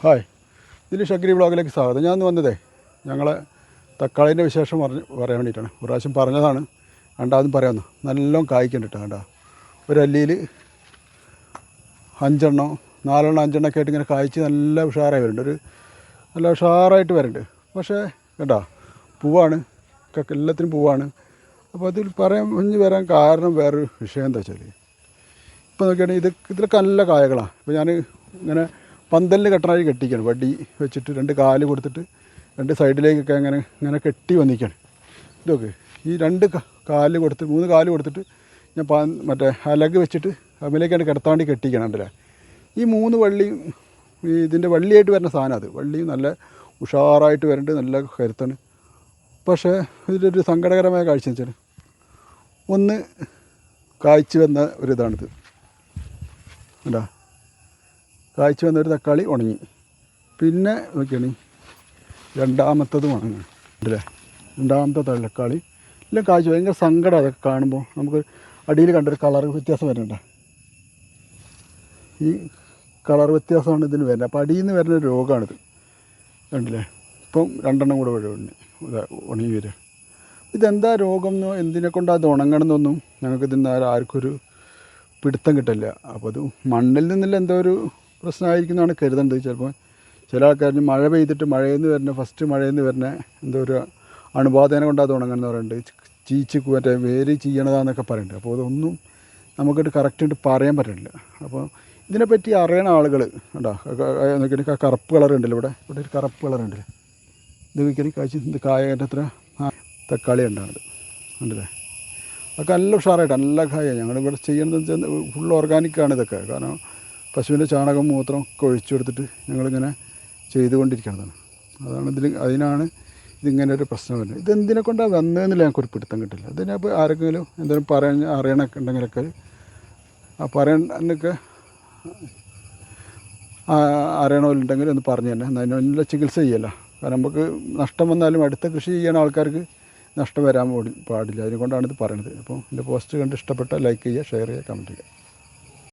Hi, ഇതിൽ ഷഗ്രി വ്ളോഗിലേക്ക് സ്വാഗതം. ഞാൻ വന്നതേ ഞങ്ങളെ തക്കാളീൻ്റെ വിശേഷം പറയാൻ വേണ്ടിയിട്ടാണ്. ഒരു പ്രാവശ്യം പറഞ്ഞതാണ്, രണ്ടാമതും പറയാമെന്ന്. നല്ലോണം കായ്ക്കുന്നുണ്ട് കേട്ടോ. കണ്ടാ ഒരു അല്ലിയിൽ 5 4 5 ആയിട്ട് ഇങ്ങനെ കായ്ച്ച് നല്ല ഉഷാറായി വരുന്നുണ്ട്. നല്ല ഉഷാറായിട്ട് വരുന്നുണ്ട്. പക്ഷേ കേട്ടോ പൂവാണ്, എല്ലാത്തിനും പൂവാണ്. അപ്പോൾ അതിൽ വരാൻ കാരണം വേറൊരു വിഷയം എന്താ വെച്ചാൽ, ഇപ്പോൾ നോക്കിയാണെങ്കിൽ ഇതിലൊക്കെ നല്ല കായകളാണ്. ഇപ്പോൾ ഞാൻ ഇങ്ങനെ പന്തലിന് കെട്ടണായി കെട്ടിക്കുകയാണ്. വടി വെച്ചിട്ട് 2 കാല് കൊടുത്തിട്ട് 2 സൈഡിലേക്കൊക്കെ ഇങ്ങനെ കെട്ടി വന്നിരിക്കുകയാണ്. ഇതൊക്കെ ഈ 2 കാല് കൊടുത്ത് 3 കാല് കൊടുത്തിട്ട് ഞാൻ മറ്റേ അലഗ് വെച്ചിട്ട് അതിലേക്കാണ് കിടത്താൻ വേണ്ടി കെട്ടിക്കണം. ഉണ്ടല്ലേ ഈ 3 വള്ളിയും ഇതിൻ്റെ വള്ളിയായിട്ട് വരുന്ന സാധനം. അത് വള്ളിയും നല്ല ഉഷാറായിട്ട് വരുന്നുണ്ട്, നല്ല കരുത്താണ്. പക്ഷേ ഇതിലൊരു സങ്കടകരമായ കാഴ്ച എന്ന് വെച്ചാൽ, ഒന്ന് കായ്ച്ചു വന്ന ഒരിതാണിത്. അല്ല കായ്ച്ചു വന്നൊരു തക്കാളി ഉണങ്ങി. പിന്നെ നോക്കിയാണ് രണ്ടാമത്തതും ഉണങ്ങി. അല്ലേ രണ്ടാമത്തെ തക്കാളി എല്ലാം കായ്ച്ചു. ഭയങ്കര സങ്കടം അതൊക്കെ കാണുമ്പോൾ. നമുക്ക് അടിയിൽ കണ്ടൊരു കളർ വ്യത്യാസം വരുന്നുണ്ട്. ഈ കളർ വ്യത്യാസമാണ് ഇതിന് വരുന്നത്. അപ്പോൾ അടിയിൽ നിന്ന് വരുന്ന രോഗമാണിത്. കണ്ടില്ലേ, ഇപ്പം 2 കൂടെ ഉണങ്ങി വരിക. ഇതെന്താ രോഗം എന്നോ എന്തിനെക്കൊണ്ടാണ് അത് ഉണങ്ങണമെന്നൊന്നും ഞങ്ങൾക്ക് ഇതിന് ആർക്കൊരു പിടുത്തം കിട്ടില്ല. അപ്പോൾ അത് മണ്ണിൽ നിന്നുള്ള എന്തോ ഒരു പ്രശ്നമായിരിക്കുന്നതാണ് കരുതേണ്ടത്. ചിലപ്പോൾ ചില ആൾക്കാരിന് മഴ പെയ്തിട്ട് ഫസ്റ്റ് മഴയിൽ നിന്ന് വരുന്ന എന്തോ ഒരു അണുബാധേനെ കൊണ്ട് അത് ഉണങ്ങണമെന്ന് പറയുന്നുണ്ട്. മറ്റേ വേര് ചെയ്യണതാന്നൊക്കെ പറയുന്നുണ്ട്. അപ്പോൾ അതൊന്നും നമുക്കിട്ട് കറക്റ്റായിട്ട് പറയാൻ പറ്റില്ല. അപ്പോൾ ഇതിനെപ്പറ്റി അറിയണ ആളുകൾ ഉണ്ടോ നോക്കിയിട്ട് കറുപ്പ് കളർ ഉണ്ടല്ലോ, ഇവിടെ ഒരു കറുപ്പ് കളർ ഉണ്ടല്ലേ. ഇത് നോക്കിയാൽ കാഴ്ച ഇത് കായൻ്റെ അത്ര തക്കാളി ഉണ്ടാകുന്നത് ഉണ്ടല്ലേ. അതൊക്കെ നല്ല ഉഷാറായിട്ട് നല്ല കായ. ഞങ്ങളിവിടെ ചെയ്യണമെന്ന് വെച്ചാൽ ഫുൾ ഓർഗാനിക്കാണ് ഇതൊക്കെ. കാരണം പശുവിൻ്റെ ചാണകം മൂത്രം ഒക്കെ ഒഴിച്ചു കൊടുത്തിട്ട് ഞങ്ങളിങ്ങനെ ചെയ്തുകൊണ്ടിരിക്കുന്നതാണ്. അതിനാണ് ഇതിങ്ങനെ ഒരു പ്രശ്നം വരുന്നത്. ഇതെന്തിനെ കൊണ്ടാണ് വന്നതെന്നില്ല ഞങ്ങൾക്കൊരു പിടുത്തം കിട്ടില്ല. ഇതിനിപ്പോൾ ആരെങ്കിലും എന്തെങ്കിലും അറിയണമൊക്കെ ഉണ്ടെങ്കിലൊക്കെ പറയാനൊക്കെ അറിയണമല്ലുണ്ടെങ്കിൽ ഒന്ന് പറഞ്ഞു തന്നെ. അതിനുള്ള ചികിത്സ ചെയ്യല്ല. കാരണം നമുക്ക് നഷ്ടം വന്നാലും അടുത്ത കൃഷി ചെയ്യുന്ന ആൾക്കാർക്ക് നഷ്ടം വരാൻ പാടില്ല. അതിനെക്കൊണ്ടാണ് ഇത് പറയണത്. അപ്പോൾ എൻ്റെ പോസ്റ്റ് കണ്ട് ഇഷ്ടപ്പെട്ട ലൈക്ക് ചെയ്യുക, ഷെയർ ചെയ്യുക, കമൻറ്റ് ചെയ്യുക.